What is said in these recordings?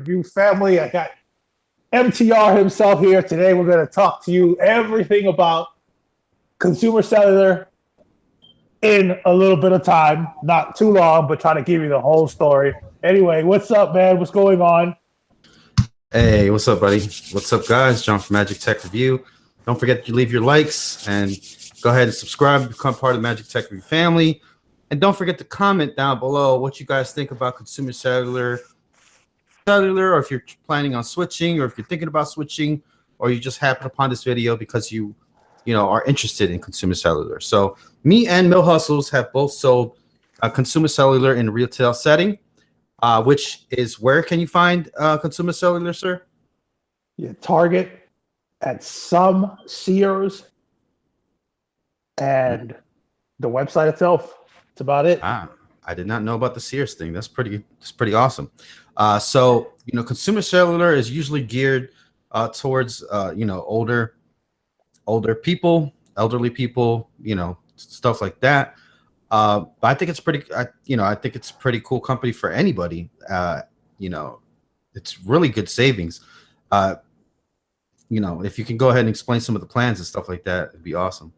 Review family. I got MTR himself here. Today we're going to talk to you everything about consumer cellular in a little bit of time. Not too long, but try to give you the whole story. Anyway, what's up, man? What's going on? Hey, what's up, buddy? What's up, guys? John from Magic Tech Review. Don't forget to leave your likes and go ahead and subscribe, become part of the Magic Tech Review family. And don't forget to comment down below what you guys think about consumer cellular, or if you're planning on switching, or if you're thinking about switching, or you just happened upon this video because you are interested in consumer cellular. So me and Mill Hustles have both sold consumer cellular in a retail setting, which is where can you find consumer cellular, sir? Yeah, Target, at some Sears, and the website itself. That's about it. I did not know about the Sears thing. That's pretty awesome. So consumer cellular is usually geared towards older people, elderly people, stuff like that. But I think it's I think it's a pretty cool company for anybody. It's really good savings. If you can go ahead and explain some of the plans and stuff like that, it'd be awesome.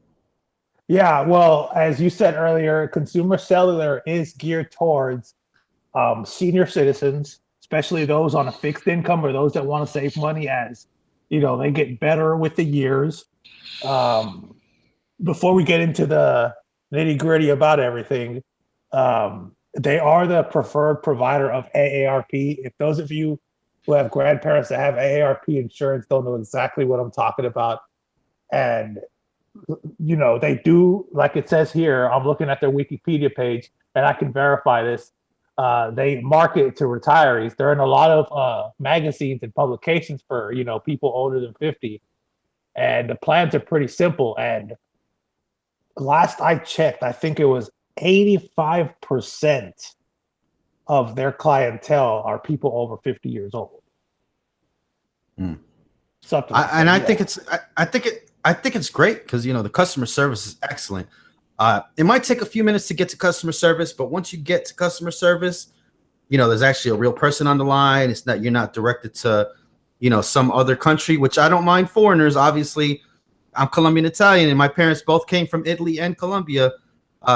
Yeah, well, as you said earlier, consumer cellular is geared towards senior citizens, especially those on a fixed income or those that want to save money as, they get better with the years. Before we get into the nitty-gritty about everything, they are the preferred provider of AARP. If those of you who have grandparents that have AARP insurance don't know exactly what I'm talking about, and they do, like it says here, I'm looking at their Wikipedia page, and I can verify this. They market to retirees. They're in a lot of magazines and publications for, people older than 50. And the plans are pretty simple. And last I checked, I think it was 85% of their clientele are people over 50 years old. Something like and that, I think it's great because the customer service is excellent. It might take a few minutes to get to customer service, but once you get to customer service, there's actually a real person on the line. It's not, you're not directed to some other country, which I don't mind foreigners. Obviously, I'm Colombian Italian, and my parents both came from Italy and Colombia,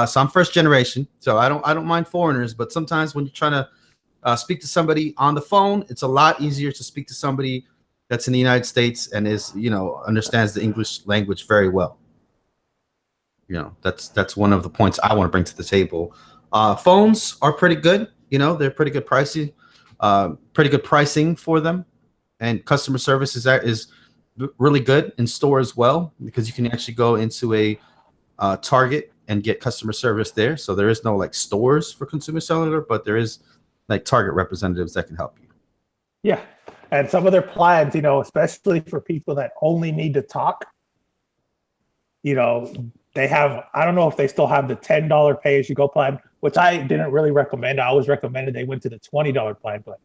so I'm first generation. So I don't mind foreigners, but sometimes when you're trying to speak to somebody on the phone, it's a lot easier to speak to somebody that's in the United States and is, understands the English language very well. That's one of the points I want to bring to the table. Phones are pretty good. They're pretty good pricing, for them, and customer service is really good in store as well, because you can actually go into a Target and get customer service there. So there is no like stores for consumer cellular, but there is like Target representatives that can help you. Yeah. And some of their plans, especially for people that only need to talk, they have, I don't know if they still have the $10 pay-as-you-go plan, which I didn't really recommend. I always recommended they went to the $20 plan, but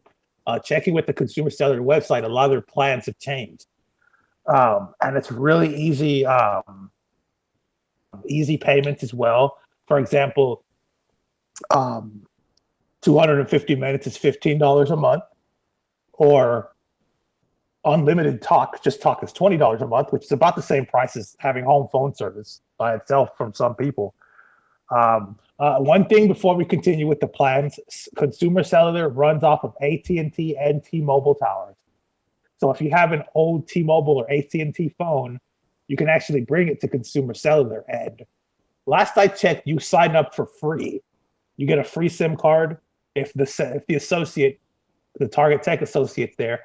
checking with the consumer cellular website, a lot of their plans have changed. And it's really easy, easy payments as well. For example, 250 minutes is $15 a month, or unlimited talk, just talk, is $20 a month, which is about the same price as having home phone service by itself from some people. One thing before we continue with the plans, consumer cellular runs off of AT&T and T-Mobile towers. So if you have an old T-Mobile or AT&T phone, you can actually bring it to consumer cellular. And last I checked, you sign up for free. You get a free SIM card if the associate, the Target Tech associate's there,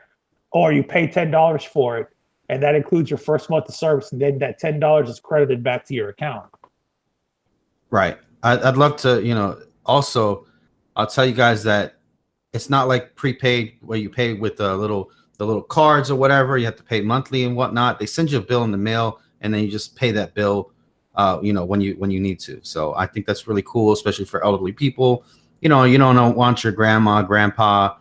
or you pay $10 for it, and that includes your first month of service, and then that $10 is credited back to your account. Right. I'd love to, also, I'll tell you guys that it's not like prepaid where you pay with the little cards or whatever. You have to pay monthly and whatnot. They send you a bill in the mail, and then you just pay that bill, when you need to. So I think that's really cool, especially for elderly people. You don't want your grandma, grandpa,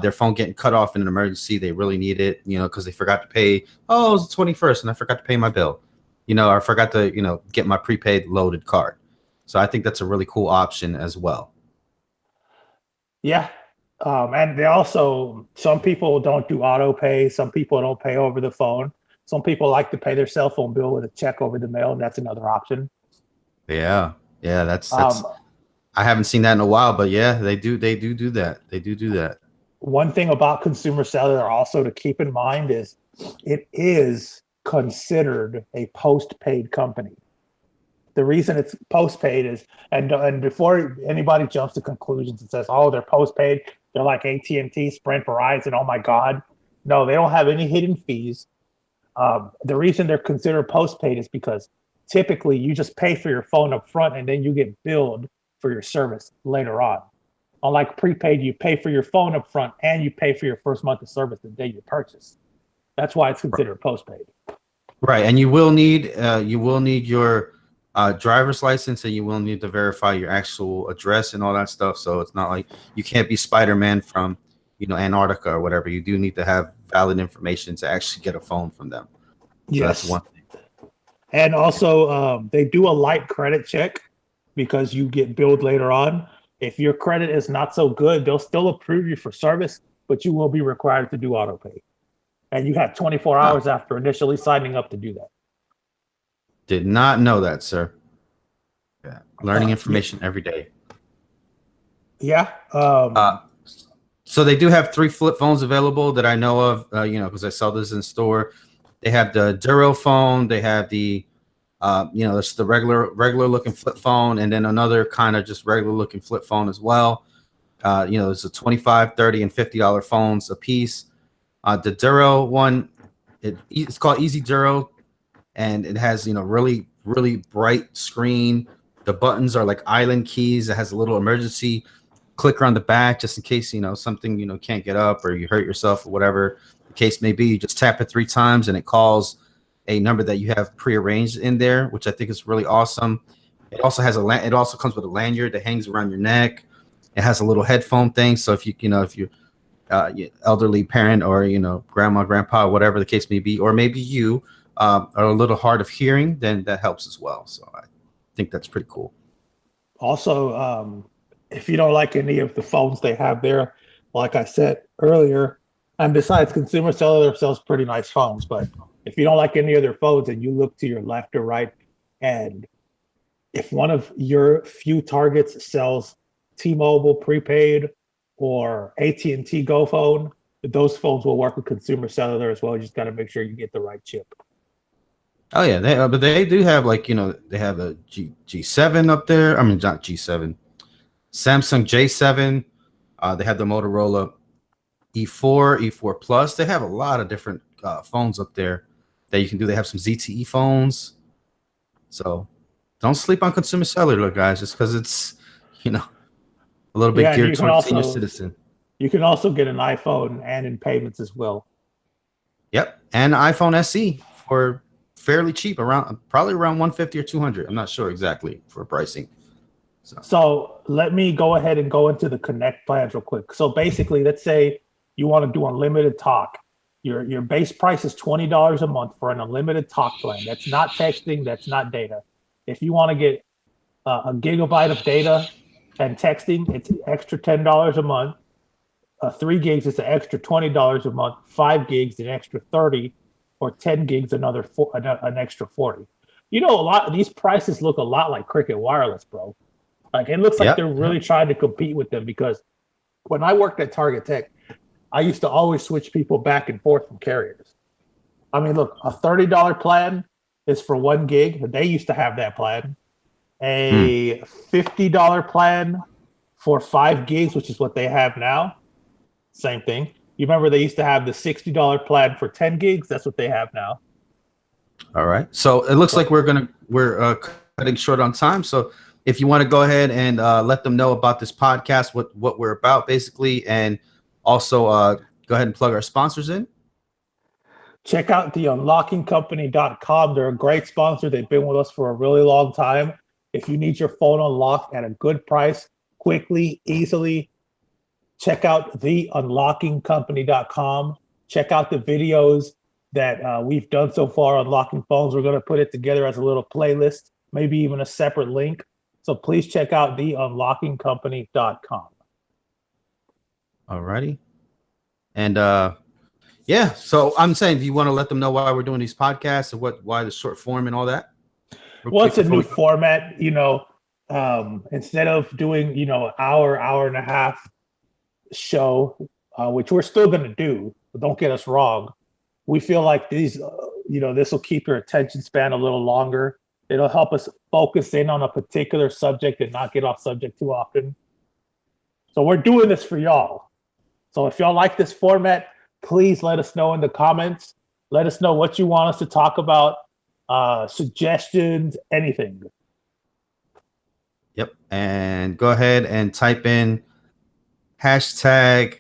their phone getting cut off in an emergency. They really need it, because they forgot to pay. Oh, it was the 21st and I forgot to pay my bill. I forgot to, get my prepaid loaded card. So I think that's a really cool option as well. Yeah. And they also, some people don't do auto pay. Some people don't pay over the phone. Some people like to pay their cell phone bill with a check over the mail, and that's another option. Yeah, yeah, that's. Um, I haven't seen that in a while, but yeah, they do that. They do that. One thing about consumer cellular also to keep in mind is it is considered a post-paid company. The reason it's post-paid is, and before anybody jumps to conclusions and says, oh, they're post-paid, they're like AT&T, Sprint, Verizon, oh my God. No, they don't have any hidden fees. The reason they're considered post-paid is because typically you just pay for your phone up front and then you get billed for your service later on. Unlike prepaid, you pay for your phone up front and you pay for your first month of service the day you purchase. That's why it's considered postpaid. Right, and you will need your driver's license, and you will need to verify your actual address and all that stuff. So it's not like you can't be Spider-Man from Antarctica or whatever. You do need to have valid information to actually get a phone from them. So that's Yes. one thing. And also, they do a light credit check because you get billed later on. If your credit is not so good, they'll still approve you for service, but you will be required to do auto pay. And you have 24 Oh, hours after initially signing up to do that. did not know that, sir. Yeah, learning Yeah. information every day. Yeah. Uh, so they do have 3 flip phones available that I know of, because I saw this in store. They have the Duro phone. They have the, it's the regular looking flip phone, and then another kind of just regular looking flip phone as well. It's a 25, 30, and $50 phones a piece. The Duro one, it's called Easy Duro, and it has really really bright screen. The buttons are like island keys. It has a little emergency clicker on the back just in case something can't get up or you hurt yourself or whatever the case may be. You just tap it 3 times and it calls a number that you have prearranged in there, which I think is really awesome. It also has it also comes with a lanyard that hangs around your neck. It has a little headphone thing, so if you elderly parent or grandma, grandpa, whatever the case may be, or maybe you are a little hard of hearing, then that helps as well. So I think that's pretty cool. Also, if you don't like any of the phones they have there, like I said earlier, and besides, Consumer Cellular sells pretty nice phones, but if you don't like any of their phones and you look to your left or right, and if one of your few targets sells T-Mobile prepaid or AT&T Go phone, those phones will work with Consumer Cellular as well. You just got to make sure you get the right chip. Oh yeah, but they do have they have a G7 up there. I mean, not G7, Samsung J7. They have the Motorola E4, E4 Plus. They have a lot of different phones up there that you can do. They have some ZTE phones. So don't sleep on Consumer Cellular, guys, just because it's a little bit Yeah, and geared towards senior citizen. you can also get an iPhone and in payments as well. Yep, and iPhone SE for fairly cheap, probably around 150 or 200. I'm not sure exactly for pricing. So let me go ahead and go into the Connect plans real quick. So basically, let's say you want to do unlimited talk. Your base price is $20 a month for an unlimited talk plan. That's not texting. That's not data. If you want to get a gigabyte of data and texting, it's an extra $10 a month. 3 gigs is an extra $20 a month. 5 gigs an extra 30, or 10 gigs an extra 40. A lot of these prices look a lot like Cricket Wireless, bro. Like it looks like they're really trying to compete with them, because when I worked at Target Tech, I used to always switch people back and forth from carriers. I mean, look, a $30 plan is for 1 gig. They used to have that plan. A $50 plan for 5 gigs, which is what they have now. Same thing. You remember they used to have the $60 plan for 10 gigs? That's what they have now. All right. So it looks like we're cutting short on time. So if you want to go ahead and let them know about this podcast, what we're about basically, and also go ahead and plug our sponsors in. Check out the unlockingcompany.com. They're a great sponsor. They've been with us for a really long time. If you need your phone unlocked at a good price, quickly, easily, check out the unlockingcompany.com. Check out the videos that we've done so far unlocking phones. We're going to put it together as a little playlist, maybe even a separate link. So please check out the unlockingcompany.com. Alrighty. And yeah, so I'm saying, do you want to let them know why we're doing these podcasts and why the short form and all that? Well, it's a new format, instead of doing, hour and a half show, which we're still going to do, but don't get us wrong. We feel like these, this will keep your attention span a little longer. It'll help us focus in on a particular subject and not get off subject too often. So we're doing this for y'all. So if y'all like this format, please let us know in the comments. Let us know what you want us to talk about, suggestions, anything. Yep. And go ahead and type in hashtag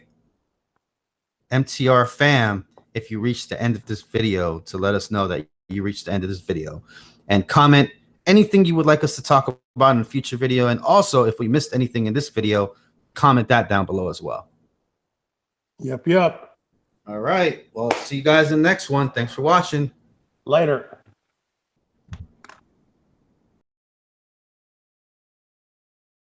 MTRFam if you reach the end of this video to let us know that you reached the end of this video. And comment anything you would like us to talk about in a future video. And also, if we missed anything in this video, comment that down below as well. Yep. All right. Well, see you guys in the next one. Thanks for watching. Later.